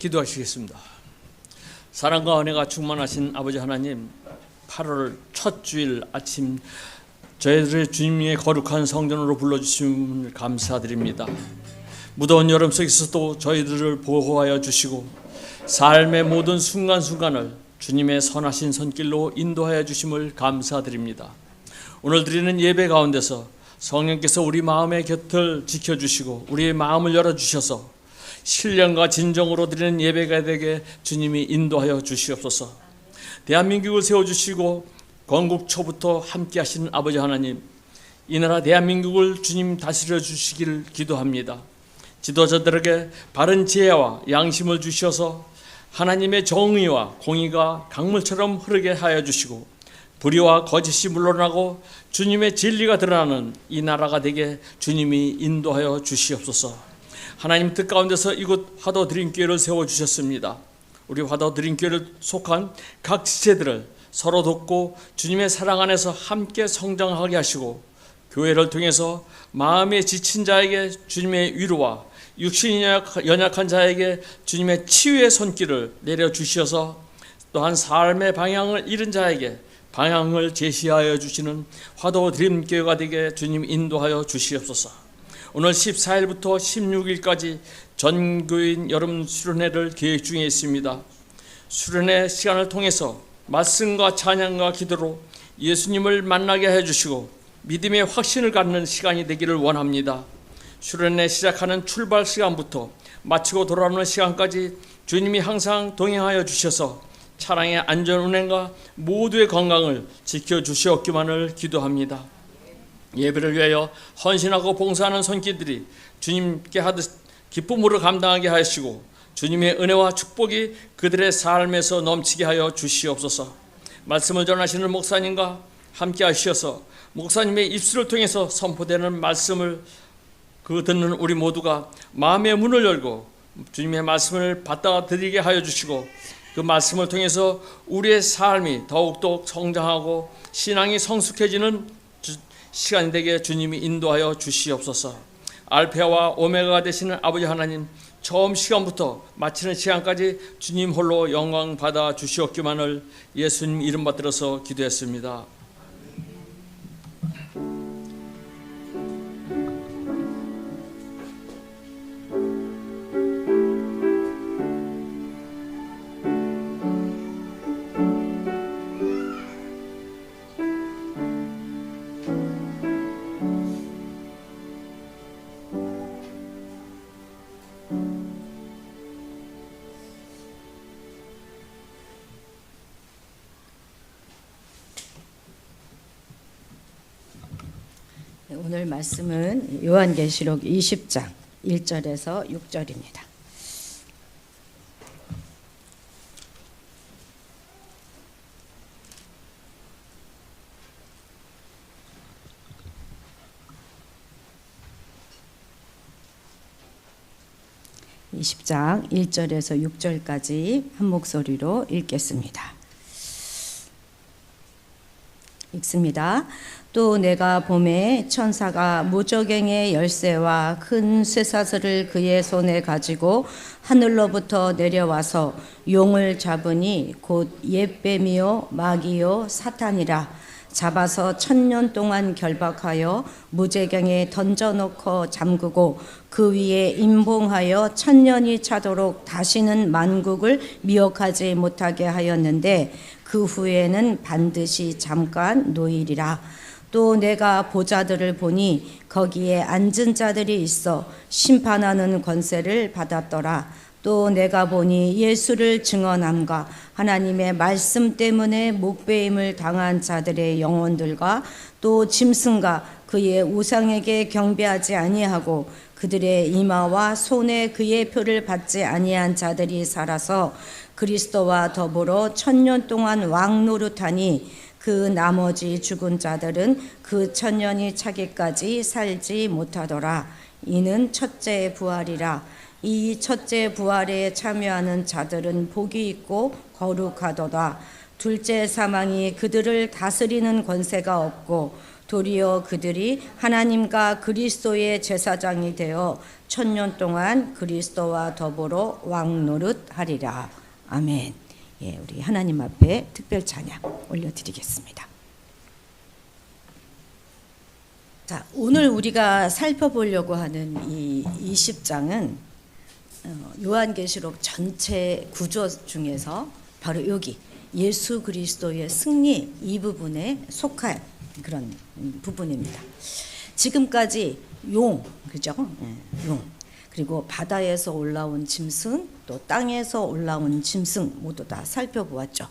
기도하시겠습니다. 사랑과 은혜가 충만하신 아버지 하나님, 8월 첫 주일 아침 저희들의 주님의 거룩한 성전으로 불러주심을 감사드립니다. 무더운 여름 속에서도 저희들을 보호하여 주시고 삶의 모든 순간순간을 주님의 선하신 손길로 인도하여 주심을 감사드립니다. 오늘 드리는 예배 가운데서 성령께서 우리 마음의 곁을 지켜주시고 우리의 마음을 열어주셔서 신령과 진정으로 드리는 예배가 되게 주님이 인도하여 주시옵소서. 대한민국을 세워주시고 건국초부터 함께 하시는 아버지 하나님, 이 나라 대한민국을 주님 다스려 주시기를 기도합니다. 지도자들에게 바른 지혜와 양심을 주셔서 하나님의 정의와 공의가 강물처럼 흐르게 하여 주시고 불의와 거짓이 물러나고 주님의 진리가 드러나는 이 나라가 되게 주님이 인도하여 주시옵소서. 하나님 뜻 가운데서 이곳 화도 드림교회를 세워주셨습니다. 우리 화도 드림교회를 속한 각 지체들을 서로 돕고 주님의 사랑 안에서 함께 성장하게 하시고 교회를 통해서 마음에 지친 자에게 주님의 위로와 육신이 연약한 자에게 주님의 치유의 손길을 내려주셔서 또한 삶의 방향을 잃은 자에게 방향을 제시하여 주시는 화도 드림교회가 되게 주님 인도하여 주시옵소서. 오늘 14일부터 16일까지 전교인 여름 수련회를 계획 중에 있습니다. 수련회 시간을 통해서 말씀과 찬양과 기도로 예수님을 만나게 해주시고 믿음의 확신을 갖는 시간이 되기를 원합니다. 수련회 시작하는 출발 시간부터 마치고 돌아오는 시간까지 주님이 항상 동행하여 주셔서 차량의 안전 운행과 모두의 건강을 지켜주시옵기만을 기도합니다. 예배를 위하여 헌신하고 봉사하는 손길들이 주님께 하듯 기쁨으로 감당하게 하시고 주님의 은혜와 축복이 그들의 삶에서 넘치게 하여 주시옵소서. 말씀을 전하시는 목사님과 함께 하셔서 목사님의 입술을 통해서 선포되는 말씀을 듣는 우리 모두가 마음의 문을 열고 주님의 말씀을 받아들이게 하여 주시고 그 말씀을 통해서 우리의 삶이 더욱더 성장하고 신앙이 성숙해지는 시간이 되게 주님이 인도하여 주시옵소서. 알파와 오메가가 되시는 아버지 하나님, 처음 시간부터 마치는 시간까지 주님 홀로 영광 받아 주시옵기만을 예수님 이름 받들어서 기도했습니다. 오늘 말씀은 요한계시록 20장 1절에서 6절입니다. (20장) 1절에서 6절까지 한 목소리로 읽겠습니다. 읽습니다. 또 내가 봄에 천사가 무저갱의 열쇠와 큰 쇠사슬을 그의 손에 가지고 하늘로부터 내려와서 용을 잡으니 곧 옛뱀이요 마귀요 사탄이라. 잡아서 1000년 동안 결박하여 무저갱에 던져놓고 잠그고 그 위에 임봉하여 1000년이 차도록 다시는 만국을 미혹하지 못하게 하였는데 그 후에는 반드시 잠깐 노일이라. 또 내가 보좌들을 보니 거기에 앉은 자들이 있어 심판하는 권세를 받았더라. 또 내가 보니 예수를 증언함과 하나님의 말씀 때문에 목배임을 당한 자들의 영혼들과 또 짐승과 그의 우상에게 경배하지 아니하고 그들의 이마와 손에 그의 표를 받지 아니한 자들이 살아서 그리스도와 더불어 1000년 동안 왕 노릇하니 그 나머지 죽은 자들은 그 1000년이 차기까지 살지 못하더라. 이는 첫째 부활이라. 이 첫째 부활에 참여하는 자들은 복이 있고 거룩하도다. 둘째 사망이 그들을 다스리는 권세가 없고 도리어 그들이 하나님과 그리스도의 제사장이 되어 천년 동안 그리스도와 더불어 왕 노릇하리라. 아멘. 예, 우리 하나님 앞에 특별 찬양 올려드리겠습니다. 자, 오늘 우리가 살펴보려고 하는 이 20장은 요한계시록 전체 구조 중에서 바로 여기 예수 그리스도의 승리 이 부분에 속할 그런 부분입니다. 지금까지 용, 그죠? 용, 그리고 바다에서 올라온 짐승, 또 땅에서 올라온 짐승 모두 다 살펴보았죠.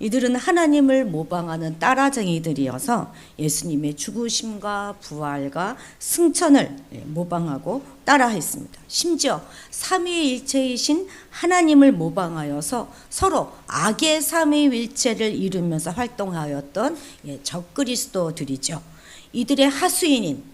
이들은 하나님을 모방하는 따라쟁이들이어서 예수님의 죽으심과 부활과 승천을 모방하고 따라했습니다. 심지어 삼위일체이신 하나님을 모방하여서 서로 악의 삼위일체를 이루면서 활동하였던 적그리스도들이죠. 이들의 하수인인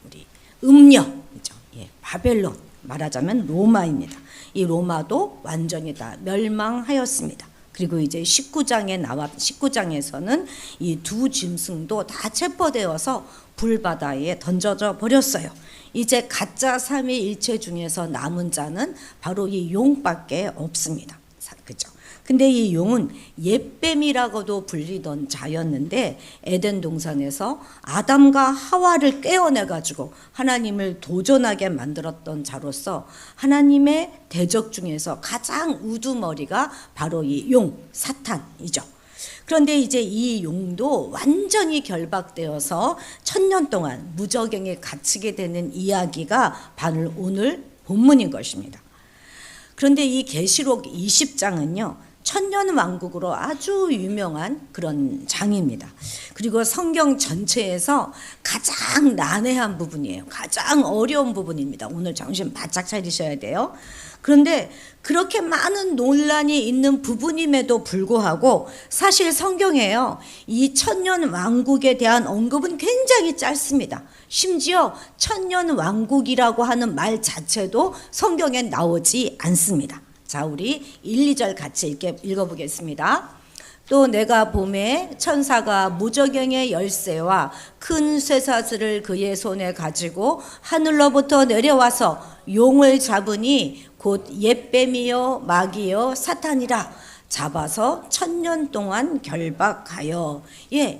우리 음녀이죠. 바벨론, 말하자면 로마입니다. 이 로마도 완전히 다 멸망하였습니다. 그리고 이제 19장에서는 이 두 짐승도 다 체포되어서 불바다에 던져져 버렸어요. 이제 가짜 삼위일체 중에서 남은 자는 바로 이 용밖에 없습니다. 그죠? 근데 이 용은 옛뱀이라고도 불리던 자였는데 에덴 동산에서 아담과 하와를 깨어내 가지고 하나님을 도전하게 만들었던 자로서 하나님의 대적 중에서 가장 우두머리가 바로 이 용 사탄이죠. 그런데 이제 이 용도 완전히 결박되어서 1000년 동안 무저갱에 갇히게 되는 이야기가 바로 오늘 본문인 것입니다. 그런데 이 계시록 20장은요. 천년 왕국으로 아주 유명한 그런 장입니다. 그리고 성경 전체에서 가장 난해한 부분이에요. 가장 어려운 부분입니다. 오늘 정신 바짝 차리셔야 돼요. 그런데 그렇게 많은 논란이 있는 부분임에도 불구하고 사실 성경에요. 이 천년 왕국에 대한 언급은 굉장히 짧습니다. 심지어 천년 왕국이라고 하는 말 자체도 성경에 나오지 않습니다. 자, 우리 1, 2절 같이 읽어보겠습니다. 또 내가 봄에 천사가 무저갱의 열쇠와 큰 쇠사슬을 그의 손에 가지고 하늘로부터 내려와서 용을 잡으니 곧 옛뱀이요 마귀요 사탄이라 잡아서 1000년 동안 결박하여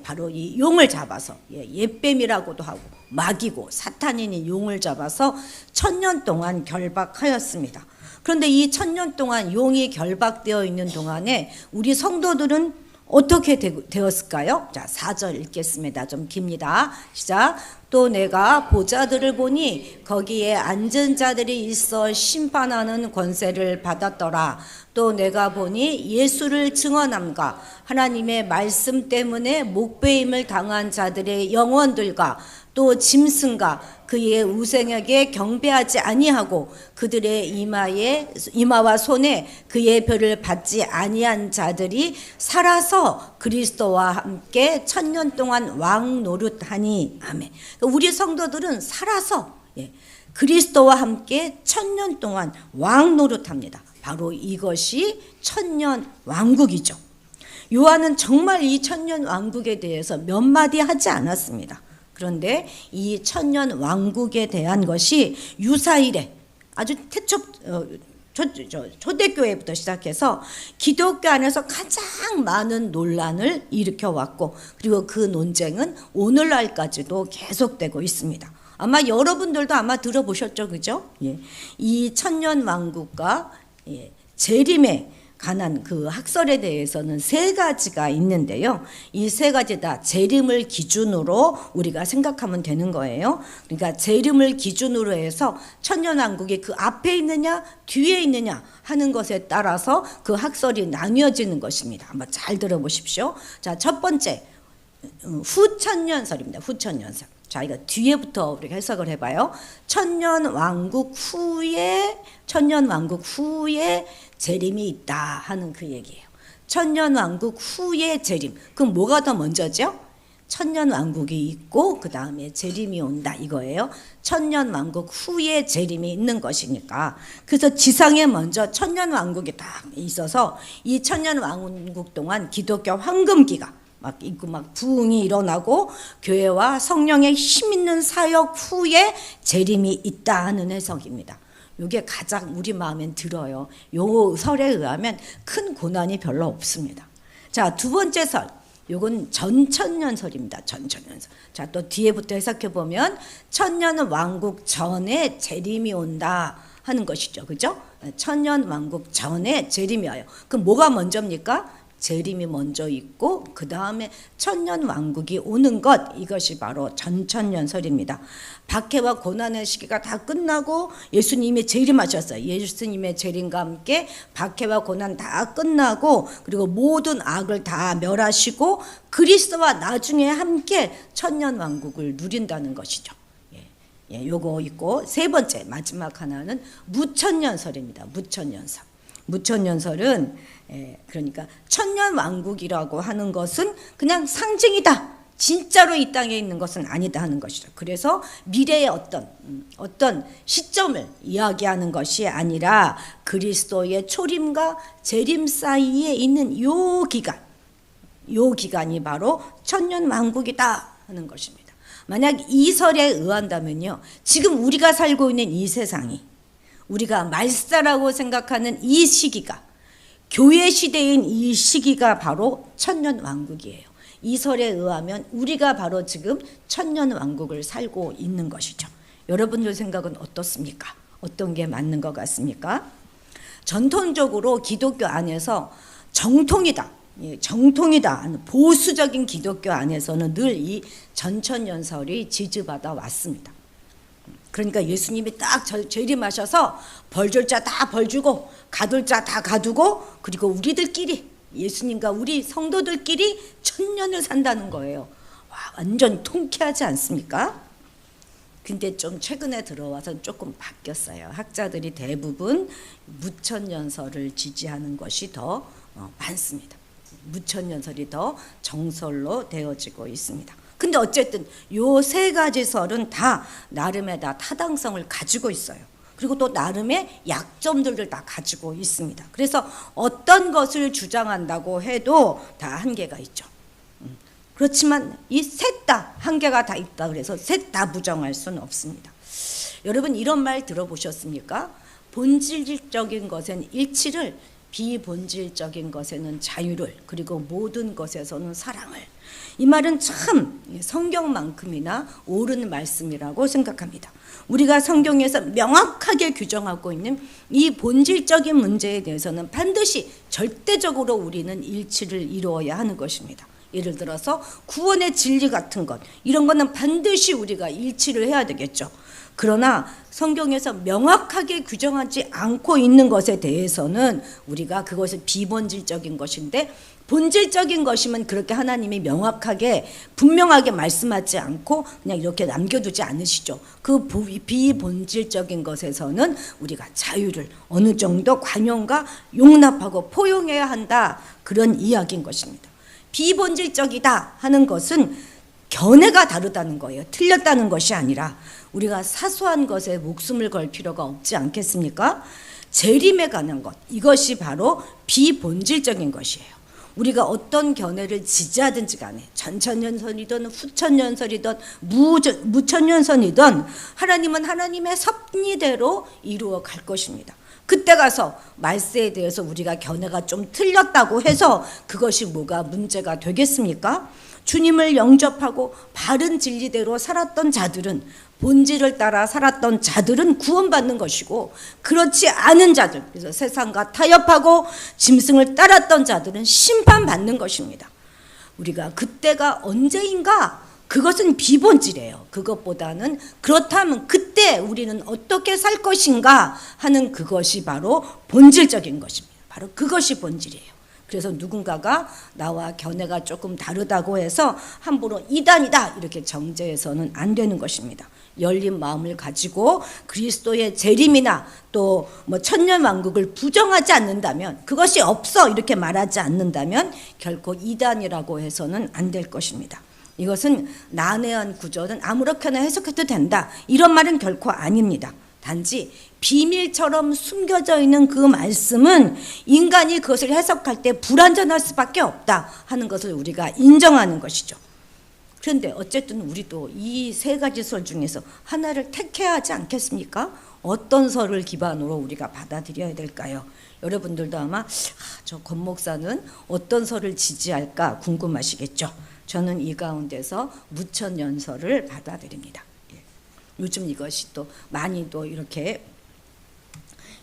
바로 이 용을 잡아서 옛뱀이라고도 하고 마귀고 사탄인 용을 잡아서 1000년 동안 결박하였습니다. 그런데 이 1000년 동안 용이 결박되어 있는 동안에 우리 성도들은 어떻게 되었을까요? 자, 4절 읽겠습니다. 좀 깁니다. 시작. 또 내가 보좌들을 보니 거기에 앉은 자들이 있어 심판하는 권세를 받았더라. 또 내가 보니 예수를 증언함과 하나님의 말씀 때문에 목배임을 당한 자들의 영혼들과 또 짐승과 그의 우생에게 경배하지 아니하고 그들의 이마와 손에 그의 별을 받지 아니한 자들이 살아서 그리스도와 함께 1000년 동안 왕 노릇하니. 아멘. 우리 성도들은 살아서 그리스도와 함께 1000년 동안 왕 노릇합니다. 바로 이것이 천년 왕국이죠. 요한은 정말 이 천년 왕국에 대해서 몇 마디 하지 않았습니다. 그런데 이 천년 왕국에 대한 것이 유사일에 아주 초대교회부터 시작해서 기독교 안에서 가장 많은 논란을 일으켜왔고 그리고 그 논쟁은 오늘날까지도 계속되고 있습니다. 아마 여러분들도 아마 들어보셨죠, 그죠? 이 천년 왕국과 재림에 관한 그 학설에 대해서는 3가지가 있는데요. 이 3가지 다 재림을 기준으로 우리가 생각하면 되는 거예요. 그러니까 재림을 기준으로 해서 천년왕국이 그 앞에 있느냐 뒤에 있느냐 하는 것에 따라서 그 학설이 나뉘어지는 것입니다. 한번 잘 들어보십시오. 자, 첫 번째 후천년설입니다. 후천년설. 자, 이거 뒤에부터 우리가 해석을 해봐요. 천년왕국 후에 재림이 있다 하는 그 얘기예요. 천년왕국 후에 재림. 그럼 뭐가 더 먼저죠? 천년왕국이 있고 그 다음에 재림이 온다 이거예요. 천년왕국 후에 재림이 있는 것이니까. 그래서 지상에 먼저 천년왕국이 딱 있어서 이 천년왕국 동안 기독교 황금기가 막 있고 막 부흥이 일어나고 교회와 성령의 힘 있는 사역 후에 재림이 있다 하는 해석입니다. 이게 가장 우리 마음엔 들어요. 요 설에 의하면 큰 고난이 별로 없습니다. 자, 두 번째 설. 요건 전천년설입니다. 전천년설. 자, 또 뒤에부터 해석해 보면 천년 왕국 전에 재림이 온다 하는 것이죠. 그죠? 천년 왕국 전에 재림이 와요. 그럼 뭐가 먼저입니까? 재림이 먼저 있고 그 다음에 천년 왕국이 오는 것, 이것이 바로 전천년설입니다. 박해와 고난의 시기가 다 끝나고 예수님이 재림하셨어요. 예수님의 재림과 함께 박해와 고난 다 끝나고 그리고 모든 악을 다 멸하시고 그리스도와 나중에 함께 천년 왕국을 누린다는 것이죠. 요거 있고 세 번째 마지막 하나는 무천년설입니다. 무천년설. 무천년설은 그러니까 천년왕국이라고 하는 것은 그냥 상징이다. 진짜로 이 땅에 있는 것은 아니다 하는 것이죠. 그래서 미래의 어떤 시점을 이야기하는 것이 아니라 그리스도의 초림과 재림 사이에 있는 요 기간이 바로 천년왕국이다 하는 것입니다. 만약 이 설에 의한다면요, 지금 우리가 살고 있는 이 세상이 우리가 말세라고 생각하는 이 시기가 교회 시대인 이 시기가 바로 천년왕국이에요. 이 설에 의하면 우리가 바로 지금 천년왕국을 살고 있는 것이죠. 여러분들 생각은 어떻습니까? 어떤 게 맞는 것 같습니까? 전통적으로 기독교 안에서 정통이다, 보수적인 기독교 안에서는 늘 이 전천년설이 지지받아 왔습니다. 그러니까 예수님이 딱 재림하셔서 벌줄 자 다 벌주고 가둘 자 다 가두고 그리고 우리들끼리 예수님과 우리 성도들끼리 천년을 산다는 거예요. 와, 완전 통쾌하지 않습니까? 근데 좀 최근에 들어와서 조금 바뀌었어요. 학자들이 대부분 무천년설을 지지하는 것이 더 많습니다. 무천년설이 더 정설로 되어지고 있습니다. 근데 어쨌든 요 세 가지 설은 다 나름의 다 타당성을 가지고 있어요. 그리고 또 나름의 약점들을 다 가지고 있습니다. 그래서 어떤 것을 주장한다고 해도 다 한계가 있죠. 그렇지만 이 셋 다 한계가 다 있다 그래서 셋 다 부정할 수는 없습니다. 여러분 이런 말 들어보셨습니까? 본질적인 것엔 일치를, 비본질적인 것에는 자유를, 그리고 모든 것에서는 사랑을. 이 말은 참 성경만큼이나 옳은 말씀이라고 생각합니다. 우리가 성경에서 명확하게 규정하고 있는 이 본질적인 문제에 대해서는 반드시 절대적으로 우리는 일치를 이루어야 하는 것입니다. 예를 들어서 구원의 진리 같은 것, 이런 거는 반드시 우리가 일치를 해야 되겠죠. 그러나 성경에서 명확하게 규정하지 않고 있는 것에 대해서는 우리가 그것을 비본질적인 것인데, 본질적인 것이면 그렇게 하나님이 명확하게 분명하게 말씀하지 않고 그냥 이렇게 남겨두지 않으시죠. 그 비본질적인 것에서는 우리가 자유를 어느 정도 관용과 용납하고 포용해야 한다, 그런 이야기인 것입니다. 비본질적이다 하는 것은 견해가 다르다는 거예요. 틀렸다는 것이 아니라 우리가 사소한 것에 목숨을 걸 필요가 없지 않겠습니까? 재림에 관한 것, 이것이 바로 비본질적인 것이에요. 우리가 어떤 견해를 지지하든지 간에 전천년설이든 후천년설이든 무천년설이든 하나님은 하나님의 섭리대로 이루어 갈 것입니다. 그때 가서 말세에 대해서 우리가 견해가 좀 틀렸다고 해서 그것이 뭐가 문제가 되겠습니까? 주님을 영접하고 바른 진리대로 살았던 자들은, 본질을 따라 살았던 자들은 구원받는 것이고, 그렇지 않은 자들, 그래서 세상과 타협하고 짐승을 따랐던 자들은 심판받는 것입니다. 우리가 그때가 언제인가? 그것은 비본질이에요. 그것보다는 그렇다면 그때 우리는 어떻게 살 것인가 하는 그것이 바로 본질적인 것입니다. 바로 그것이 본질이에요. 그래서 누군가가 나와 견해가 조금 다르다고 해서 함부로 이단이다 이렇게 정죄해서는 안 되는 것입니다. 열린 마음을 가지고 그리스도의 재림이나 또 뭐 천년왕국을 부정하지 않는다면, 그것이 없어 이렇게 말하지 않는다면 결코 이단이라고 해서는 안 될 것입니다. 이것은 난해한 구절은 아무렇게나 해석해도 된다, 이런 말은 결코 아닙니다. 단지 비밀처럼 숨겨져 있는 그 말씀은 인간이 그것을 해석할 때 불완전할 수밖에 없다 하는 것을 우리가 인정하는 것이죠. 그런데 어쨌든 우리도 이 세 가지 설 중에서 하나를 택해야 하지 않겠습니까? 어떤 설을 기반으로 우리가 받아들여야 될까요? 여러분들도 아마 저 권 목사는 어떤 설을 지지할까 궁금하시겠죠? 저는 이 가운데서 무천연설을 받아들입니다. 요즘 이것이 또 많이 또 이렇게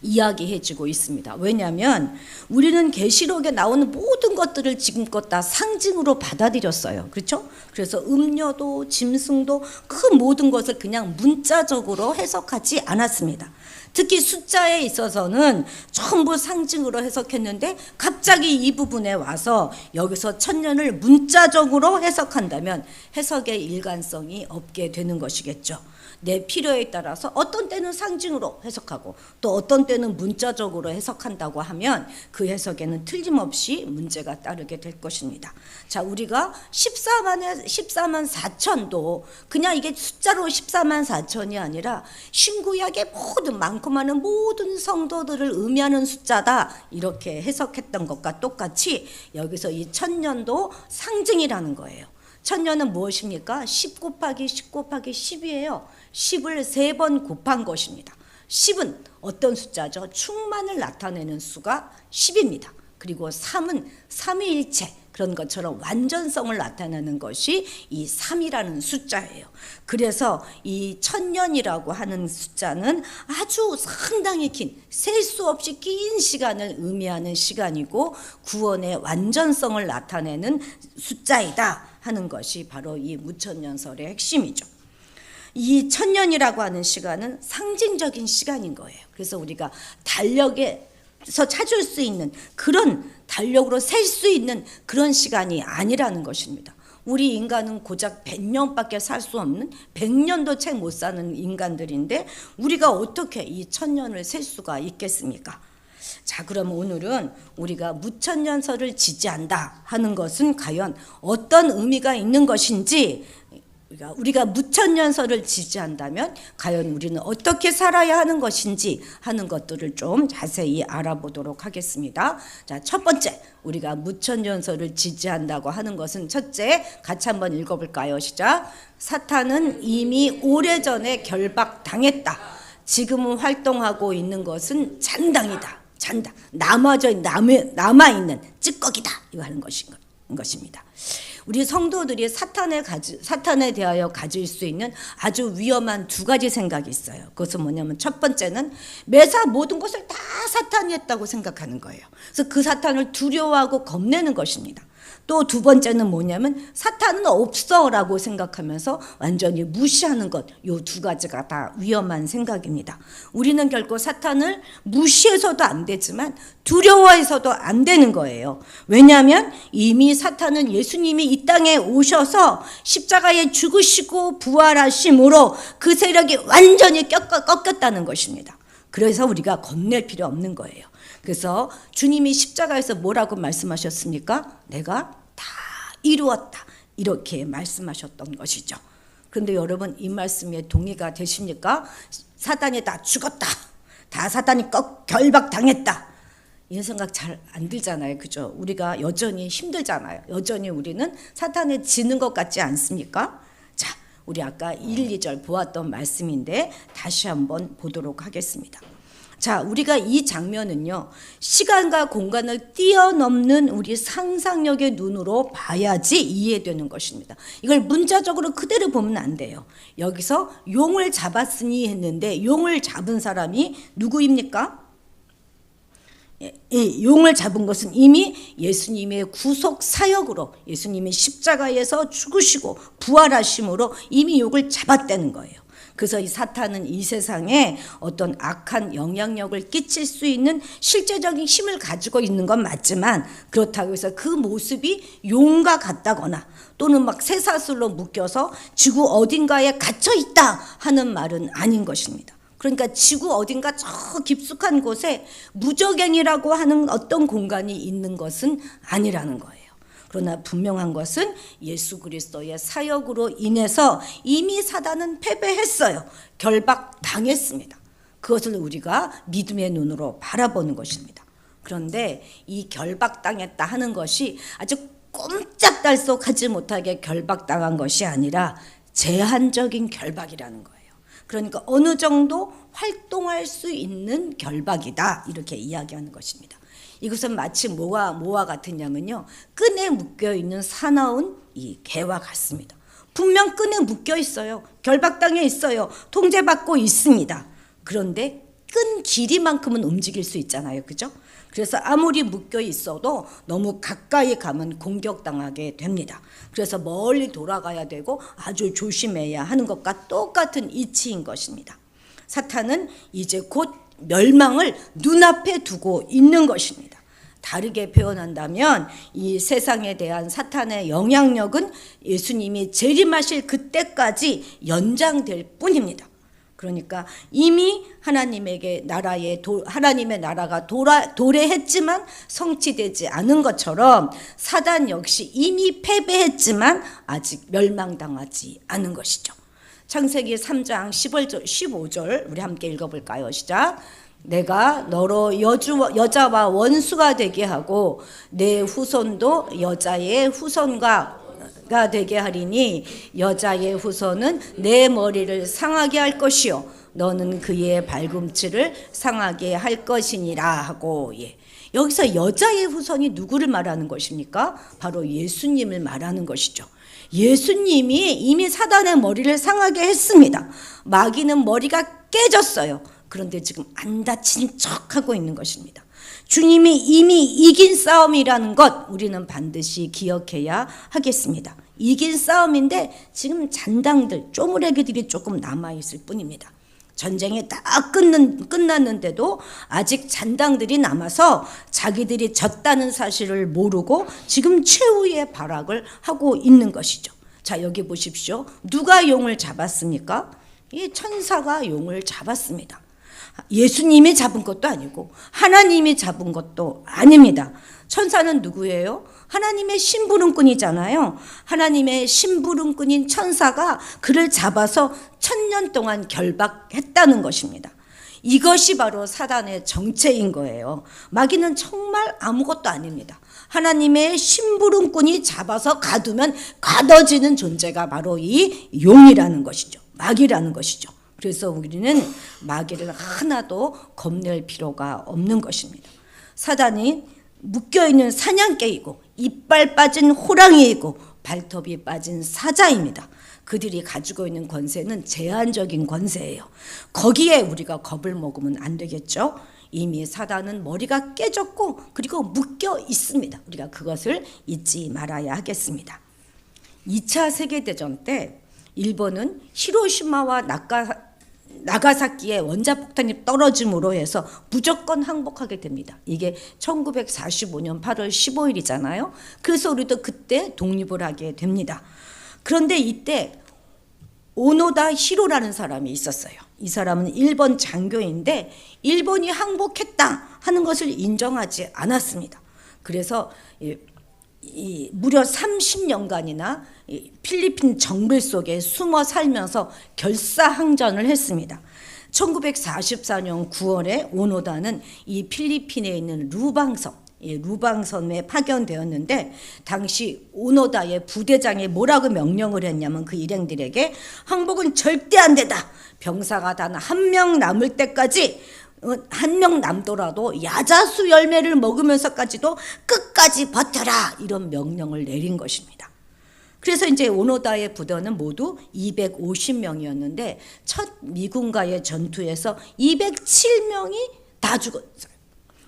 이야기해지고 있습니다. 왜냐하면 우리는 계시록에 나오는 모든 것들을 지금껏 다 상징으로 받아들였어요. 그렇죠? 그래서 음료도 짐승도 그 모든 것을 그냥 문자적으로 해석하지 않았습니다. 특히 숫자에 있어서는 전부 상징으로 해석했는데 갑자기 이 부분에 와서 여기서 천년을 문자적으로 해석한다면 해석의 일관성이 없게 되는 것이겠죠. 내 필요에 따라서 어떤 때는 상징으로 해석하고 또 어떤 때는 문자적으로 해석한다고 하면 그 해석에는 틀림없이 문제가 따르게 될 것입니다. 자, 우리가 14만 4천도 그냥 이게 숫자로 14만 4천이 아니라 신구약의 모든 많고 많은 모든 성도들을 의미하는 숫자다 이렇게 해석했던 것과 똑같이 여기서 이 천년도 상징이라는 거예요. 천년은 무엇입니까? 10 곱하기 10 곱하기 10이에요. 10을 3번 곱한 것입니다. 10은 어떤 숫자죠? 충만을 나타내는 수가 10입니다. 그리고 3은 삼위일체 그런 것처럼 완전성을 나타내는 것이 이 3이라는 숫자예요. 그래서 이 천년이라고 하는 숫자는 아주 상당히 긴, 셀 수 없이 긴 시간을 의미하는 시간이고 구원의 완전성을 나타내는 숫자이다 하는 것이 바로 이 무천년설의 핵심이죠. 이 천년이라고 하는 시간은 상징적인 시간인 거예요. 그래서 우리가 달력에서 찾을 수 있는 그런 달력으로 셀 수 있는 그런 시간이 아니라는 것입니다. 우리 인간은 고작 100년밖에 살 수 없는 100년도 채 못 사는 인간들인데 우리가 어떻게 이 천년을 셀 수가 있겠습니까? 자, 그럼 오늘은 우리가 무천년설을 지지한다 하는 것은 과연 어떤 의미가 있는 것인지 우리가 무천년설을 지지한다면 과연 우리는 어떻게 살아야 하는 것인지 하는 것들을 좀 자세히 알아보도록 하겠습니다. 자, 첫 번째 우리가 무천년설을 지지한다고 하는 것은 첫째 같이 한번 읽어볼까요? 시작. 사탄은 이미 오래전에 결박당했다. 지금은 활동하고 있는 것은 잔당이다. 잔당. 남아있는 찌꺼기다. 이거 하는 것입니다. 우리 성도들이 사탄에 대하여 가질 수 있는 아주 위험한 두 가지 생각이 있어요. 그것은 뭐냐면 첫 번째는 매사 모든 것을 다 사탄이 했다고 생각하는 거예요. 그래서 그 사탄을 두려워하고 겁내는 것입니다. 또 두 번째는 뭐냐면 사탄은 없어라고 생각하면서 완전히 무시하는 것. 이 두 가지가 다 위험한 생각입니다. 우리는 결코 사탄을 무시해서도 안 되지만 두려워해서도 안 되는 거예요. 왜냐하면 이미 사탄은 예수님이 이 땅에 오셔서 십자가에 죽으시고 부활하심으로 그 세력이 완전히 꺾였다는 것입니다. 그래서 우리가 겁낼 필요 없는 거예요. 그래서 주님이 십자가에서 뭐라고 말씀하셨습니까? 내가 다 이루었다. 이렇게 말씀하셨던 것이죠. 그런데 여러분 이 말씀에 동의가 되십니까? 사탄이 다 죽었다. 다 사탄이 결박당했다. 이런 생각 잘 안 들잖아요. 그죠? 우리가 여전히 힘들잖아요. 여전히 우리는 사탄에 지는 것 같지 않습니까? 자, 우리 아까 1, 2절 보았던 말씀인데 다시 한번 보도록 하겠습니다. 자, 우리가 이 장면은요, 시간과 공간을 뛰어넘는 우리 상상력의 눈으로 봐야지 이해되는 것입니다. 이걸 문자적으로 그대로 보면 안 돼요. 여기서 용을 잡았으니 했는데 용을 잡은 사람이 누구입니까? 용을 잡은 것은 이미 예수님의 구속 사역으로 예수님이 십자가에서 죽으시고 부활하심으로 이미 용을 잡았다는 거예요. 그래서 이 사탄은 이 세상에 어떤 악한 영향력을 끼칠 수 있는 실제적인 힘을 가지고 있는 건 맞지만 그렇다고 해서 그 모습이 용과 같다거나 또는 막 쇠사슬로 묶여서 지구 어딘가에 갇혀 있다 하는 말은 아닌 것입니다. 그러니까 지구 어딘가 저 깊숙한 곳에 무적행이라고 하는 어떤 공간이 있는 것은 아니라는 거예요. 그러나 분명한 것은 예수 그리스도의 사역으로 인해서 이미 사단은 패배했어요. 결박당했습니다. 그것을 우리가 믿음의 눈으로 바라보는 것입니다. 그런데 이 결박당했다 하는 것이 아주 꼼짝달싹하지 못하게 결박당한 것이 아니라 제한적인 결박이라는 거예요. 그러니까 어느 정도 활동할 수 있는 결박이다, 이렇게 이야기하는 것입니다. 이것은 마치 뭐와 같으냐면요, 끈에 묶여 있는 사나운 이 개와 같습니다. 분명 끈에 묶여 있어요. 결박당해 있어요. 통제받고 있습니다. 그런데 끈 길이만큼은 움직일 수 있잖아요, 그죠? 그래서 아무리 묶여 있어도 너무 가까이 가면 공격당하게 됩니다. 그래서 멀리 돌아가야 되고 아주 조심해야 하는 것과 똑같은 이치인 것입니다. 사탄은 이제 곧 멸망을 눈앞에 두고 있는 것입니다. 다르게 표현한다면 이 세상에 대한 사탄의 영향력은 예수님이 재림하실 그때까지 연장될 뿐입니다. 그러니까 이미 하나님의 나라가 도래했지만 성취되지 않은 것처럼 사단 역시 이미 패배했지만 아직 멸망당하지 않은 것이죠. 창세기 3장 15절 우리 함께 읽어볼까요? 시작. 내가 너로 여자와 원수가 되게 하고 내 후손도 여자의 후손과 되게 하리니 여자의 후손은 내 머리를 상하게 할 것이요 너는 그의 발꿈치를 상하게 할 것이니라 하고, 여기서 여자의 후손이 누구를 말하는 것입니까? 바로 예수님을 말하는 것이죠. 예수님이 이미 사단의 머리를 상하게 했습니다. 마귀는 머리가 깨졌어요. 그런데 지금 안 다친 척하고 있는 것입니다. 주님이 이미 이긴 싸움이라는 것 우리는 반드시 기억해야 하겠습니다. 이긴 싸움인데 지금 잔당들, 쪼무레기들이 조금 남아있을 뿐입니다. 전쟁이 다 끝났는데도 아직 잔당들이 남아서 자기들이 졌다는 사실을 모르고 지금 최후의 발악을 하고 있는 것이죠. 자, 여기 보십시오. 누가 용을 잡았습니까? 이 천사가 용을 잡았습니다. 예수님이 잡은 것도 아니고 하나님이 잡은 것도 아닙니다. 천사는 누구예요? 하나님의 심부름꾼이잖아요. 하나님의 심부름꾼인 천사가 그를 잡아서 1000년 동안 결박했다는 것입니다. 이것이 바로 사단의 정체인 거예요. 마귀는 정말 아무것도 아닙니다. 하나님의 심부름꾼이 잡아서 가두면 가둬지는 존재가 바로 이 용이라는 것이죠. 마귀라는 것이죠. 그래서 우리는 마귀를 하나도 겁낼 필요가 없는 것입니다. 사단이 묶여있는 사냥개이고 이빨 빠진 호랑이이고 발톱이 빠진 사자입니다. 그들이 가지고 있는 권세는 제한적인 권세예요. 거기에 우리가 겁을 먹으면 안 되겠죠. 이미 사단은 머리가 깨졌고 그리고 묶여 있습니다. 우리가 그것을 잊지 말아야 하겠습니다. 2차 세계대전 때 일본은 히로시마와 나가사키에 원자폭탄이 떨어짐으로 해서 무조건 항복하게 됩니다. 이게 1945년 8월 15일이잖아요. 그래서 우리도 그때 독립을 하게 됩니다. 그런데 이때 오노다 히로라는 사람이 있었어요. 이 사람은 일본 장교인데 일본이 항복했다 하는 것을 인정하지 않았습니다. 그래서 무려 30년간이나 필리핀 정글 속에 숨어 살면서 결사항전을 했습니다. 1944년 9월에 오노다는 이 필리핀에 있는 루방섬에 파견되었는데 당시 오노다의 부대장이 뭐라고 명령을 했냐면 그 일행들에게 항복은 절대 안 된다. 병사가 단 한 명 남을 때까지 한 명 남더라도 야자수 열매를 먹으면서까지도 끝까지 버텨라 이런 명령을 내린 것입니다. 그래서 이제 오노다의 부대는 모두 250명이었는데 첫 미군과의 전투에서 207명이 다 죽었어요.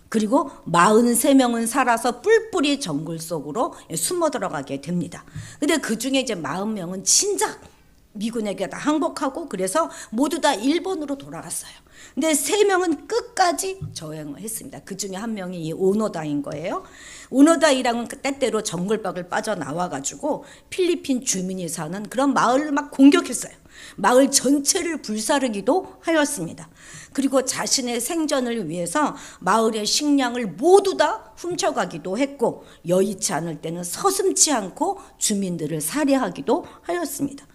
그리고 43명은 살아서 뿔뿔이 정글 속으로 숨어 들어가게 됩니다. 근데 그 중에 이제 40명은 진작 미군에게 다 항복하고 그래서 모두 다 일본으로 돌아갔어요. 근데 3명은 끝까지 저항을 했습니다. 그 중에 한 명이 이 오노다인 거예요. 오노다 일행은 때때로 정글밖을 빠져나와가지고 필리핀 주민이 사는 그런 마을을 막 공격했어요. 마을 전체를 불사르기도 하였습니다. 그리고 자신의 생존을 위해서 마을의 식량을 모두 다 훔쳐가기도 했고 여의치 않을 때는 서슴지 않고 주민들을 살해하기도 하였습니다.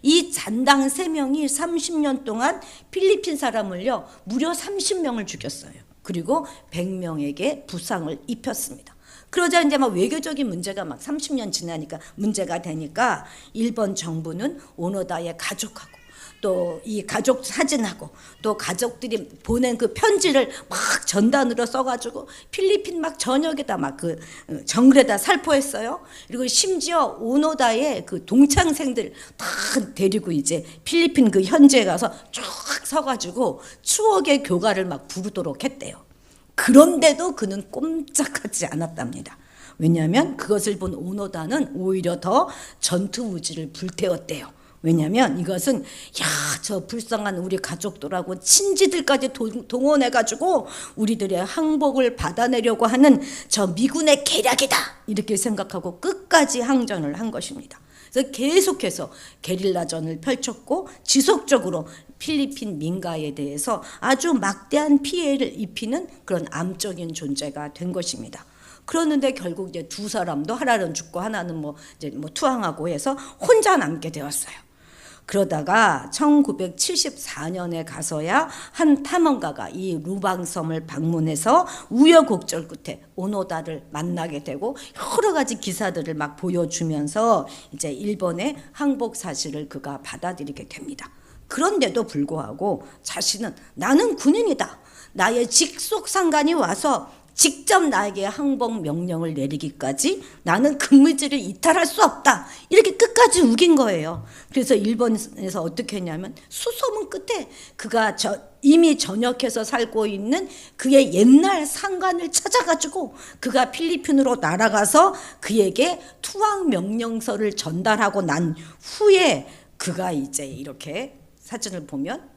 이 잔당 3명이 30년 동안 필리핀 사람을요 무려 30명을 죽였어요. 그리고 100명에게 부상을 입혔습니다. 그러자 이제 막 외교적인 문제가 막 30년 지나니까 문제가 되니까 일본 정부는 오노다의 가족하고 또 이 가족 사진하고 또 가족들이 보낸 그 편지를 막 전단으로 써가지고 필리핀 막 전역에다 막 그 정글에다 살포했어요. 그리고 심지어 오노다의 그 동창생들 다 데리고 이제 필리핀 그 현지에 가서 쫙 서가지고 추억의 교가를 막 부르도록 했대요. 그런데도 그는 꼼짝하지 않았답니다. 왜냐하면 그것을 본 오노다는 오히려 더 전투 의지를 불태웠대요. 왜냐하면 이것은 저 불쌍한 우리 가족들하고 친지들까지 동원해가지고 우리들의 항복을 받아내려고 하는 저 미군의 계략이다 이렇게 생각하고 끝까지 항전을 한 것입니다. 그래서 계속해서 게릴라전을 펼쳤고 지속적으로 필리핀 민가에 대해서 아주 막대한 피해를 입히는 그런 암적인 존재가 된 것입니다. 그러는데 결국 이제 두 사람도 하나는 죽고 하나는 이제 투항하고 해서 혼자 남게 되었어요. 그러다가 1974년에 가서야 한 탐험가가 이 루방섬을 방문해서 우여곡절 끝에 오노다를 만나게 되고 여러 가지 기사들을 막 보여주면서 이제 일본의 항복 사실을 그가 받아들이게 됩니다. 그런데도 불구하고 자신은 나는 군인이다. 나의 직속 상관이 와서 직접 나에게 항복 명령을 내리기까지 나는 근무지를 이탈할 수 없다. 이렇게 끝까지 우긴 거예요. 그래서 일본에서 어떻게 했냐면 수소문 끝에 그가 이미 전역해서 살고 있는 그의 옛날 상관을 찾아가지고 그가 필리핀으로 날아가서 그에게 투항 명령서를 전달하고 난 후에 그가 이제 이렇게 사진을 보면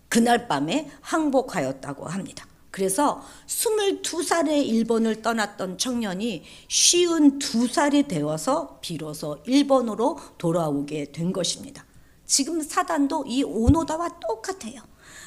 그날 밤에 항복하였다고 합니다. 그래서 22살에 일본을 떠났던 청년이 52살이 되어서 비로소 일본으로 돌아오게 된 것입니다. 지금 사단도 이 오노다와 똑같아요.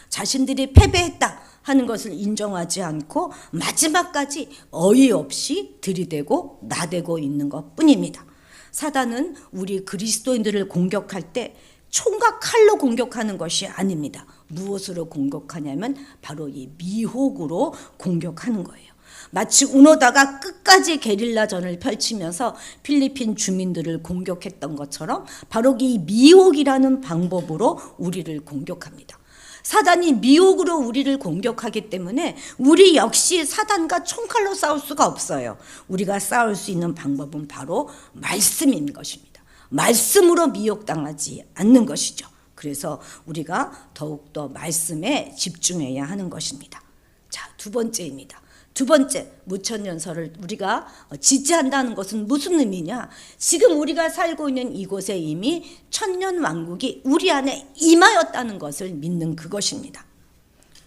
자신들이 패배했다 하는 것을 인정하지 않고 마지막까지 어이없이 들이대고 나대고 있는 것뿐입니다. 사단은 우리 그리스도인들을 공격할 때 총과 칼로 공격하는 것이 아닙니다. 무엇으로 공격하냐면 바로 이 미혹으로 공격하는 거예요. 마치 오노다가 끝까지 게릴라전을 펼치면서 필리핀 주민들을 공격했던 것처럼 바로 이 미혹이라는 방법으로 우리를 공격합니다. 사단이 미혹으로 우리를 공격하기 때문에 우리 역시 사단과 총칼로 싸울 수가 없어요. 우리가 싸울 수 있는 방법은 바로 말씀인 것입니다. 말씀으로 미혹당하지 않는 것이죠. 그래서 우리가 더욱더 말씀에 집중해야 하는 것입니다. 자, 두 번째입니다. 두 번째, 무천년설을 우리가 지지한다는 것은 무슨 의미냐? 지금 우리가 살고 있는 이곳에 이미 천년왕국이 우리 안에 임하였다는 것을 믿는 그것입니다.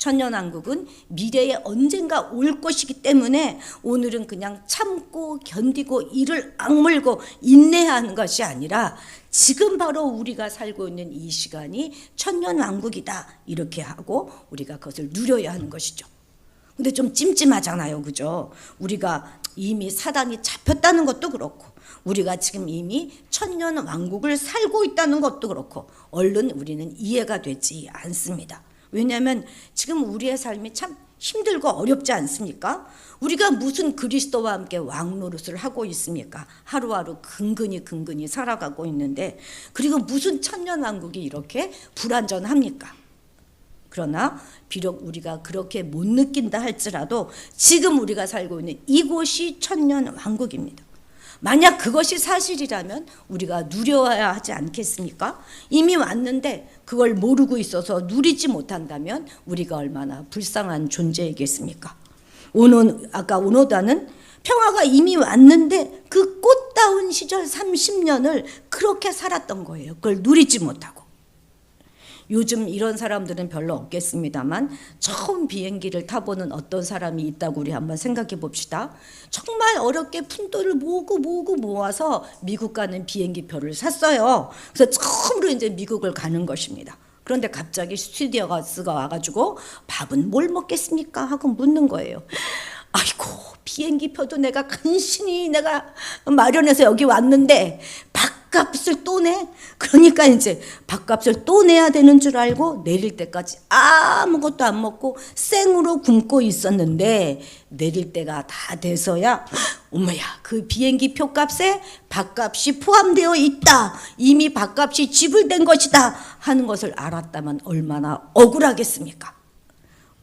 천년왕국은 미래에 언젠가 올 것이기 때문에 오늘은 그냥 참고 견디고 이를 악물고 인내하는 것이 아니라 지금 바로 우리가 살고 있는 이 시간이 천년왕국이다 이렇게 하고 우리가 그것을 누려야 하는 것이죠. 근데 좀 찜찜하잖아요, 그죠? 우리가 이미 사단이 잡혔다는 것도 그렇고 우리가 지금 이미 천년왕국을 살고 있다는 것도 그렇고 얼른 우리는 이해가 되지 않습니다. 왜냐하면 지금 우리의 삶이 참 힘들고 어렵지 않습니까? 우리가 무슨 그리스도와 함께 왕노릇을 하고 있습니까? 하루하루 근근히 살아가고 있는데 그리고 무슨 천년왕국이 이렇게 불완전합니까? 그러나 비록 우리가 그렇게 못 느낀다 할지라도 지금 우리가 살고 있는 이곳이 천년왕국입니다. 만약 그것이 사실이라면 우리가 누려야 하지 않겠습니까? 이미 왔는데 그걸 모르고 있어서 누리지 못한다면 우리가 얼마나 불쌍한 존재이겠습니까? 아까 오노다는 평화가 이미 왔는데 그 꽃다운 시절 30년을 그렇게 살았던 거예요. 그걸 누리지 못하고. 요즘 이런 사람들은 별로 없겠습니다만 처음 비행기를 타보는 어떤 사람이 있다고 우리 한번 생각해 봅시다. 정말 어렵게 푼돈을 모아서 미국 가는 비행기 표를 샀어요. 그래서 처음으로 이제 미국을 가는 것입니다. 그런데 갑자기 스튜디오스가 와가지고 밥은 뭘 먹겠습니까? 하고 묻는 거예요. 아이고 비행기 표도 내가 간신히 내가 마련해서 여기 왔는데 밥값을 또 내? 그러니까 이제 밥값을 또 내야 되는 줄 알고 내릴 때까지 아무것도 안 먹고 생으로 굶고 있었는데 내릴 때가 다 돼서야 어머야, 그 비행기 표값에 밥값이 포함되어 있다, 이미 밥값이 지불된 것이다 하는 것을 알았다면 얼마나 억울하겠습니까?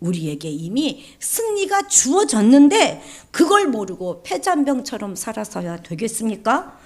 우리에게 이미 승리가 주어졌는데 그걸 모르고 패잔병처럼 살아서야 되겠습니까?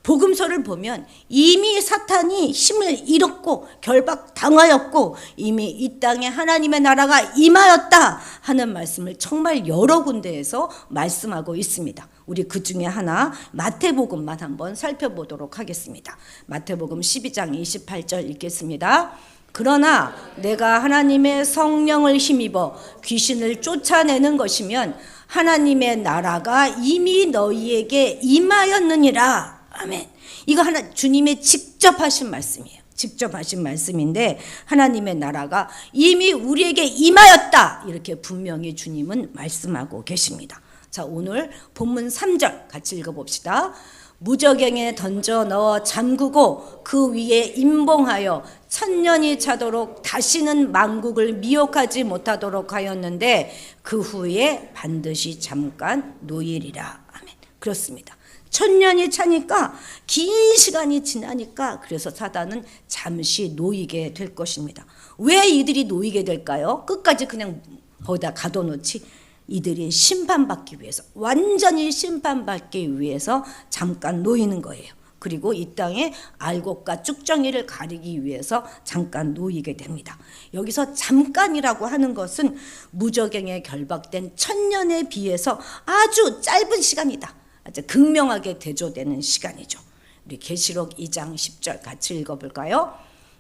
복음서를 보면 이미 사탄이 힘을 잃었고 결박당하였고 이미 이 땅에 하나님의 나라가 임하였다 하는 말씀을 정말 여러 군데에서 말씀하고 있습니다. 우리 그 중에 하나 마태복음만 한번 살펴보도록 하겠습니다. 마태복음 12장 28절 읽겠습니다. 그러나 내가 하나님의 성령을 힘입어 귀신을 쫓아내는 것이면 하나님의 나라가 이미 너희에게 임하였느니라. 아멘. 이거 하나 주님의 직접 하신 말씀이에요. 직접 하신 말씀인데 하나님의 나라가 이미 우리에게 임하였다. 이렇게 분명히 주님은 말씀하고 계십니다. 자, 오늘 본문 3절 같이 읽어봅시다. 무저갱에 던져 넣어 잠그고 그 위에 임봉하여 천년이 차도록 다시는 만국을 미혹하지 못하도록 하였는데 그 후에 반드시 잠깐 놓이리라. 아멘. 그렇습니다. 천년이 차니까 긴 시간이 지나니까 그래서 사단은 잠시 놓이게 될 것입니다. 왜 이들이 놓이게 될까요? 끝까지 그냥 거기다 가둬놓지. 이들이 심판받기 위해서, 완전히 심판받기 위해서 잠깐 놓이는 거예요. 그리고 이 땅에 알곡과 쭉정이를 가리기 위해서 잠깐 놓이게 됩니다. 여기서 잠깐이라고 하는 것은 무저갱에 결박된 천년에 비해서 아주 짧은 시간이다. 아주 극명하게 대조되는 시간이죠. 우리 계시록 2장 10절 같이 읽어볼까요?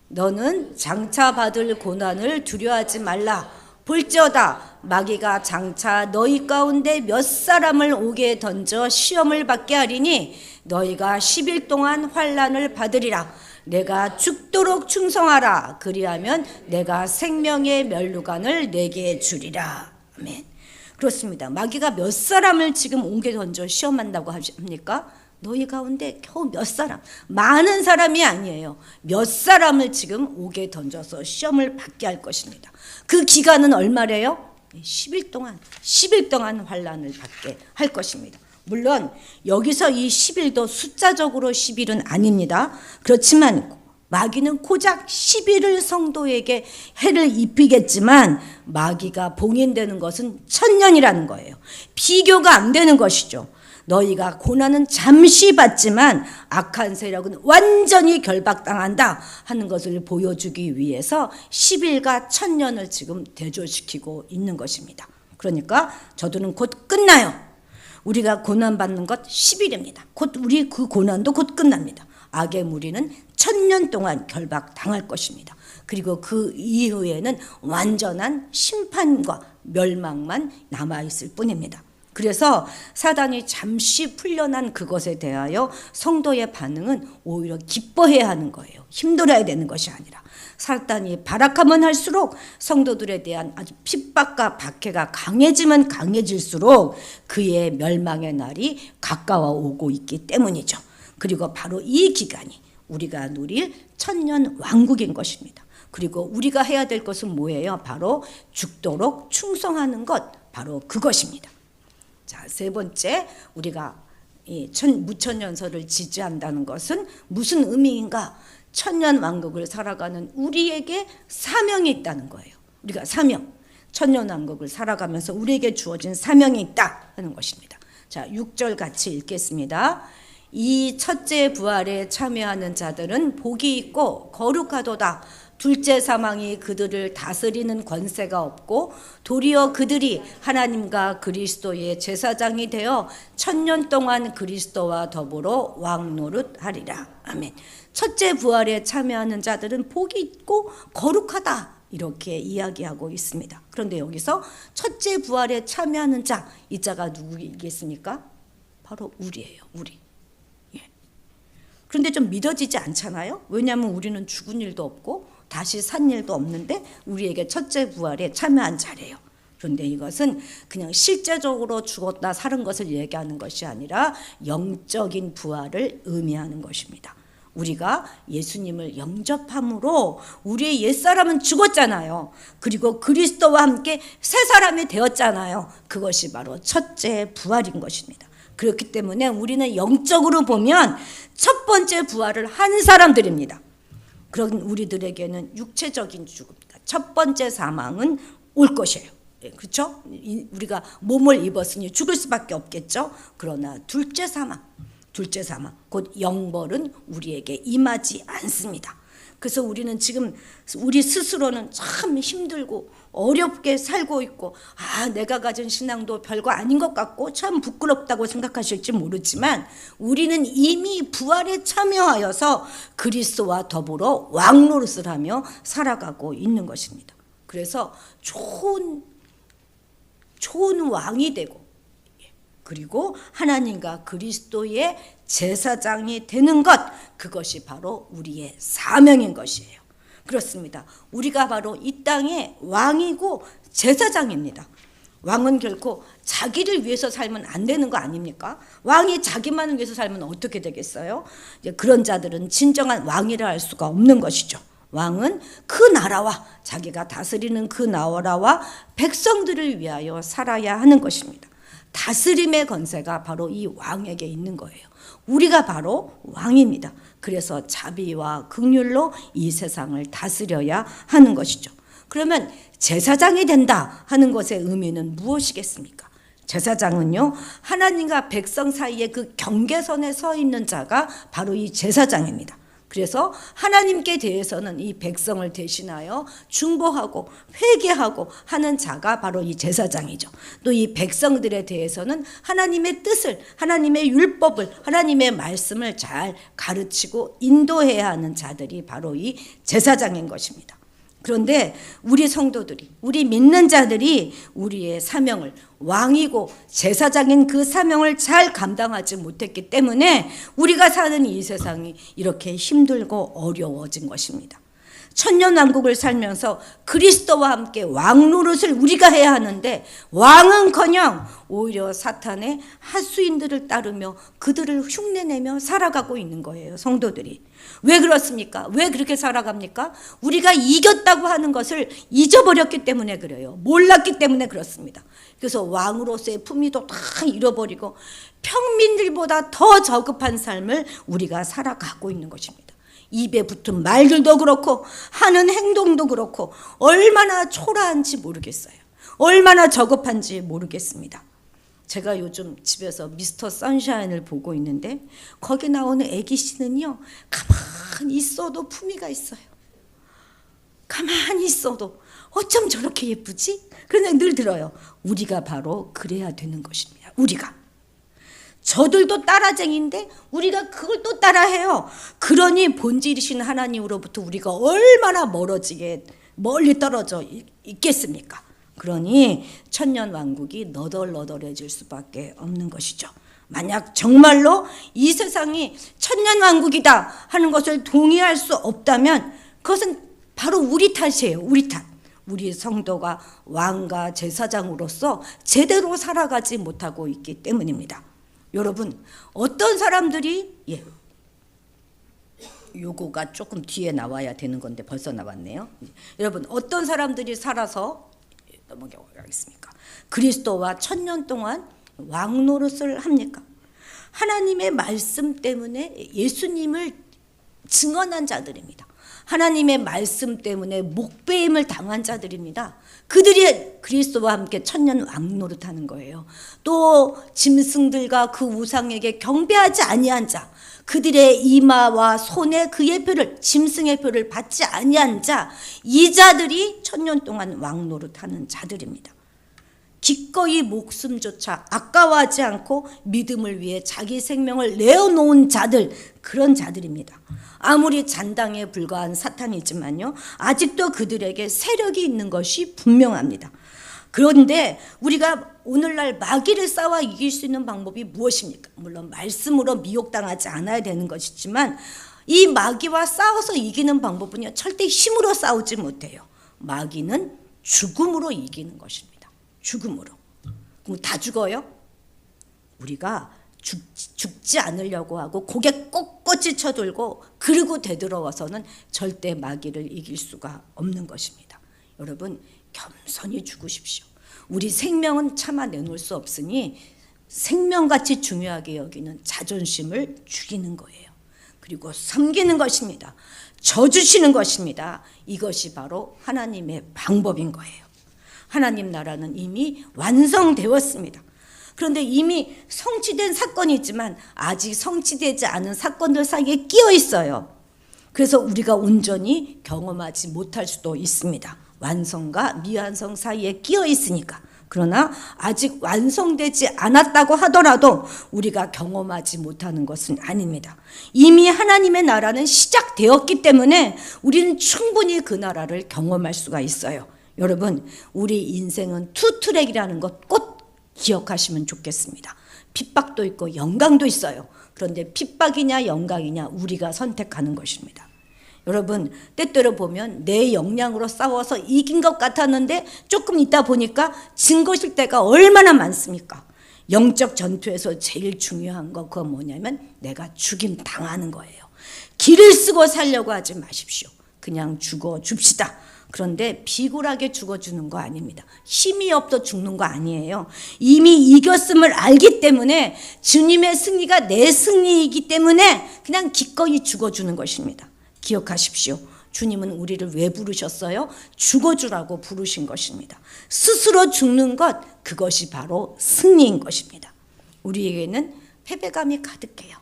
너는 장차 받을 고난을 두려워하지 말라. 볼지어다 마귀가 장차 너희 가운데 몇 사람을 옥에 던져 시험을 받게 하리니 너희가 10일 동안 환난을 받으리라. 내가 죽도록 충성하라. 그리하면 내가 생명의 멸루관을 내게 주리라. 아멘. 그렇습니다. 마귀가 몇 사람을 지금 옥에 던져 시험한다고 합니까? 너희 가운데 겨우 몇 사람, 많은 사람이 아니에요. 몇 사람을 지금 옥에 던져서 시험을 받게 할 것입니다. 그 기간은 얼마래요? 10일 동안 환난을 받게 할 것입니다. 물론 여기서 이 10일도 숫자적으로 10일은 아닙니다. 그렇지만 마귀는 고작 10일을 성도에게 해를 입히겠지만 마귀가 봉인되는 것은 천년이라는 거예요. 비교가 안 되는 것이죠. 너희가 고난은 잠시 받지만 악한 세력은 완전히 결박당한다 하는 것을 보여주기 위해서 10일과 천년을 지금 대조시키고 있는 것입니다. 그러니까 저들은 곧 끝나요. 우리가 고난받는 것 10일입니다. 곧 우리 그 고난도 곧 끝납니다. 악의 무리는 천년 동안 결박당할 것입니다. 그리고 그 이후에는 완전한 심판과 멸망만 남아있을 뿐입니다. 그래서 사단이 잠시 풀려난 그것에 대하여 성도의 반응은 오히려 기뻐해야 하는 거예요. 힘들어야 되는 것이 아니라. 사단이 발악하면 할수록 성도들에 대한 아주 핍박과 박해가 강해지면 강해질수록 그의 멸망의 날이 가까워 오고 있기 때문이죠. 그리고 바로 이 기간이 우리가 누릴 천년 왕국인 것입니다. 그리고 우리가 해야 될 것은 뭐예요? 바로 죽도록 충성하는 것, 바로 그것입니다. 자, 세 번째, 우리가 이 무천년설을 지지한다는 것은 무슨 의미인가? 천년 왕국을 살아가는 우리에게 사명이 있다는 거예요. 우리가 사명, 천년 왕국을 살아가면서 우리에게 주어진 사명이 있다 하는 것입니다. 자, 6절 같이 읽겠습니다. 이 첫째 부활에 참여하는 자들은 복이 있고 거룩하도다. 둘째 사망이 그들을 다스리는 권세가 없고 도리어 그들이 하나님과 그리스도의 제사장이 되어 천년 동안 그리스도와 더불어 왕노릇하리라. 아멘. 첫째 부활에 참여하는 자들은 복이 있고 거룩하다. 이렇게 이야기하고 있습니다. 그런데 여기서 첫째 부활에 참여하는 자, 이 자가 누구이겠습니까? 바로 우리예요. 우리. 그런데 좀 믿어지지 않잖아요. 왜냐하면 우리는 죽은 일도 없고 다시 산 일도 없는데 우리에게 첫째 부활에 참여한 자래요. 그런데 이것은 그냥 실제적으로 죽었다 살은 것을 얘기하는 것이 아니라 영적인 부활을 의미하는 것입니다. 우리가 예수님을 영접함으로 우리의 옛사람은 죽었잖아요. 그리고 그리스도와 함께 새 사람이 되었잖아요. 그것이 바로 첫째 부활인 것입니다. 그렇기 때문에 우리는 영적으로 보면 첫 번째 부활을 한 사람들입니다. 그런 우리들에게는 육체적인 죽음이다. 첫 번째 사망은 올 것이에요. 그렇죠? 우리가 몸을 입었으니 죽을 수밖에 없겠죠. 그러나 둘째 사망, 곧 영벌은 우리에게 임하지 않습니다. 그래서 우리는 지금 우리 스스로는 참 힘들고 어렵게 살고 있고 내가 가진 신앙도 별거 아닌 것 같고 참 부끄럽다고 생각하실지 모르지만 우리는 이미 부활에 참여하여서 그리스도와 더불어 왕노릇을 하며 살아가고 있는 것입니다. 그래서 좋은 왕이 되고 그리고 하나님과 그리스도의 제사장이 되는 것, 그것이 바로 우리의 사명인 것이에요. 그렇습니다. 우리가 바로 이 땅의 왕이고 제사장입니다. 왕은 결코 자기를 위해서 살면 안 되는 거 아닙니까? 왕이 자기만을 위해서 살면 어떻게 되겠어요? 이제 그런 자들은 진정한 왕이라 할 수가 없는 것이죠. 왕은 그 나라와 자기가 다스리는 그 나라와 백성들을 위하여 살아야 하는 것입니다. 다스림의 권세가 바로 이 왕에게 있는 거예요. 우리가 바로 왕입니다. 그래서 자비와 긍휼로 이 세상을 다스려야 하는 것이죠. 그러면 제사장이 된다 하는 것의 의미는 무엇이겠습니까? 제사장은요, 하나님과 백성 사이의 그 경계선에 서 있는 자가 바로 이 제사장입니다. 그래서 하나님께 대해서는 이 백성을 대신하여 중보하고 회개하고 하는 자가 바로 이 제사장이죠. 또 이 백성들에 대해서는 하나님의 뜻을, 하나님의 율법을, 하나님의 말씀을 잘 가르치고 인도해야 하는 자들이 바로 이 제사장인 것입니다. 그런데 우리 성도들이, 우리 믿는 자들이 우리의 사명을, 왕이고 제사장인 그 사명을 잘 감당하지 못했기 때문에 우리가 사는 이 세상이 이렇게 힘들고 어려워진 것입니다. 천년왕국을 살면서 그리스도와 함께 왕 노릇을 우리가 해야 하는데 왕은커녕 오히려 사탄의 하수인들을 따르며 그들을 흉내내며 살아가고 있는 거예요. 성도들이. 왜 그렇습니까? 왜 그렇게 살아갑니까? 우리가 이겼다고 하는 것을 잊어버렸기 때문에 그래요. 몰랐기 때문에 그렇습니다. 그래서 왕으로서의 품위도 다 잃어버리고 평민들보다 더 저급한 삶을 우리가 살아가고 있는 것입니다. 입에 붙은 말들도 그렇고 하는 행동도 그렇고 얼마나 초라한지 모르겠어요. 얼마나 저급한지 모르겠습니다. 제가 요즘 집에서 미스터 선샤인을 보고 있는데 거기 나오는 애기씨는요, 가만히 있어도 품위가 있어요. 가만히 있어도 어쩜 저렇게 예쁘지? 그런데 늘 들어요. 우리가 바로 그래야 되는 것입니다. 우리가. 저들도 따라쟁인데 우리가 그걸 또 따라해요. 그러니 본질이신 하나님으로부터 우리가 얼마나 멀리 떨어져 있겠습니까? 그러니 천년왕국이 너덜너덜해질 수밖에 없는 것이죠. 만약 정말로 이 세상이 천년왕국이다 하는 것을 동의할 수 없다면 그것은 바로 우리 탓이에요. 우리 탓. 우리 성도가 왕과 제사장으로서 제대로 살아가지 못하고 있기 때문입니다. 여러분, 어떤 사람들이 요거가 조금 뒤에 나와야 되는 건데 벌써 나왔네요. 여러분, 어떤 사람들이 살아서 넘어가겠습니까? 그리스도와 천년 동안 왕 노릇을 합니까? 하나님의 말씀 때문에 예수님을 증언한 자들입니다. 하나님의 말씀 때문에 목배임을 당한 자들입니다. 그들이 그리스도와 함께 천년 왕노릇하는 거예요. 또 짐승들과 그 우상에게 경배하지 아니한 자, 그들의 이마와 손에 그의 표를, 짐승의 표를 받지 아니한 자, 이 자들이 천년 동안 왕노릇하는 자들입니다. 기꺼이 목숨조차 아까워하지 않고 믿음을 위해 자기 생명을 내어놓은 자들, 그런 자들입니다. 아무리 잔당에 불과한 사탄이지만요, 아직도 그들에게 세력이 있는 것이 분명합니다. 그런데 우리가 오늘날 마귀를 싸워 이길 수 있는 방법이 무엇입니까? 물론 말씀으로 미혹당하지 않아야 되는 것이지만 이 마귀와 싸워서 이기는 방법은요, 절대 힘으로 싸우지 못해요. 마귀는 죽음으로 이기는 것입니다. 죽음으로. 그럼 다 죽어요? 우리가 죽지 않으려고 하고 고개 꼿꼿이 쳐들고 그리고 되돌아와서는 절대 마귀를 이길 수가 없는 것입니다. 여러분, 겸손히 죽으십시오. 우리 생명은 차마 내놓을 수 없으니 생명같이 중요하게 여기는 자존심을 죽이는 거예요. 그리고 섬기는 것입니다. 져주시는 것입니다. 이것이 바로 하나님의 방법인 거예요. 하나님 나라는 이미 완성되었습니다. 그런데 이미 성취된 사건이 있지만 아직 성취되지 않은 사건들 사이에 끼어 있어요. 그래서 우리가 온전히 경험하지 못할 수도 있습니다. 완성과 미완성 사이에 끼어 있으니까. 그러나 아직 완성되지 않았다고 하더라도 우리가 경험하지 못하는 것은 아닙니다. 이미 하나님의 나라는 시작되었기 때문에 우리는 충분히 그 나라를 경험할 수가 있어요. 여러분, 우리 인생은 투트랙이라는 것 꼭 기억하시면 좋겠습니다. 핍박도 있고 영광도 있어요. 그런데 핍박이냐 영광이냐 우리가 선택하는 것입니다. 여러분, 때때로 보면 내 역량으로 싸워서 이긴 것 같았는데 조금 있다 보니까 진 것일 때가 얼마나 많습니까? 영적 전투에서 제일 중요한 거 그건 뭐냐면 내가 죽임 당하는 거예요. 기를 쓰고 살려고 하지 마십시오. 그냥 죽어 줍시다. 그런데 비굴하게 죽어주는 거 아닙니다. 힘이 없어 죽는 거 아니에요. 이미 이겼음을 알기 때문에 주님의 승리가 내 승리이기 때문에 그냥 기꺼이 죽어주는 것입니다. 기억하십시오. 주님은 우리를 왜 부르셨어요? 죽어주라고 부르신 것입니다. 스스로 죽는 것, 그것이 바로 승리인 것입니다. 우리에게는 패배감이 가득해요.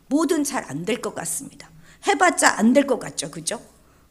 뭐든 잘 안 될 것 같습니다. 해봤자 안 될 것 같죠, 그죠?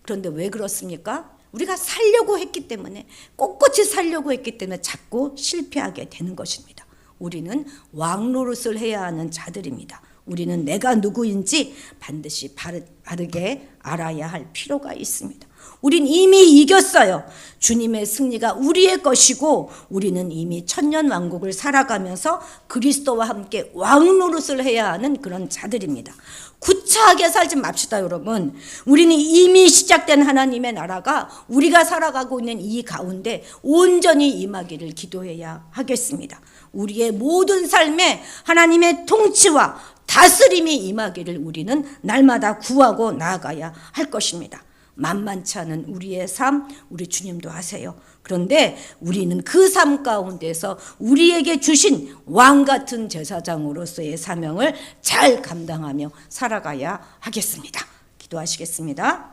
그런데 왜 그렇습니까? 우리가 살려고 했기 때문에, 꼿꼿이 살려고 했기 때문에 자꾸 실패하게 되는 것입니다. 우리는 왕 노릇을 해야 하는 자들입니다. 우리는 내가 누구인지 반드시 바르게 알아야 할 필요가 있습니다. 우린 이미 이겼어요. 주님의 승리가 우리의 것이고 우리는 이미 천년왕국을 살아가면서 그리스도와 함께 왕 노릇을 해야 하는 그런 자들입니다. 구차하게 살지 맙시다, 여러분. 우리는 이미 시작된 하나님의 나라가 우리가 살아가고 있는 이 가운데 온전히 임하기를 기도해야 하겠습니다. 우리의 모든 삶에 하나님의 통치와 다스림이 임하기를 우리는 날마다 구하고 나아가야 할 것입니다. 만만치 않은 우리의 삶, 우리 주님도 아세요. 그런데 우리는 그 삶 가운데서 우리에게 주신 왕 같은 제사장으로서의 사명을 잘 감당하며 살아가야 하겠습니다. 기도하시겠습니다.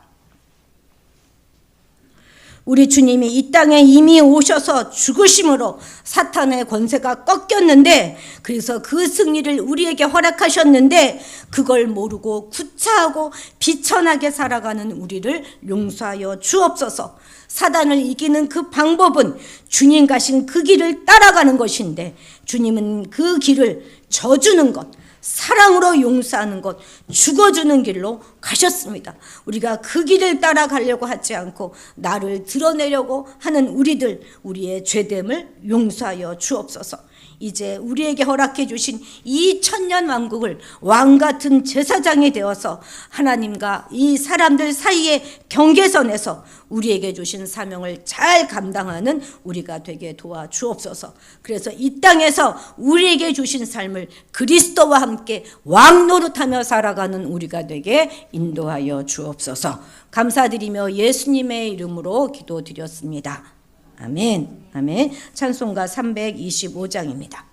우리 주님이 이 땅에 이미 오셔서 죽으심으로 사탄의 권세가 꺾였는데, 그래서 그 승리를 우리에게 허락하셨는데 그걸 모르고 구차하고 비천하게 살아가는 우리를 용서하여 주옵소서. 사단을 이기는 그 방법은 주님 가신 그 길을 따라가는 것인데, 주님은 그 길을 져주는 것, 사랑으로 용서하는 것, 죽어주는 길로 가셨습니다. 우리가 그 길을 따라가려고 하지 않고 나를 드러내려고 하는 우리의 죄됨을 용서하여 주옵소서. 이제 우리에게 허락해 주신 이 천년왕국을 왕같은 제사장이 되어서 하나님과 이 사람들 사이의 경계선에서 우리에게 주신 사명을 잘 감당하는 우리가 되게 도와주옵소서. 그래서 이 땅에서 우리에게 주신 삶을 그리스도와 함께 왕 노릇하며 살아가는 우리가 되게 인도하여 주옵소서. 감사드리며 예수님의 이름으로 기도드렸습니다. 아멘. 아멘. 찬송가 325장입니다.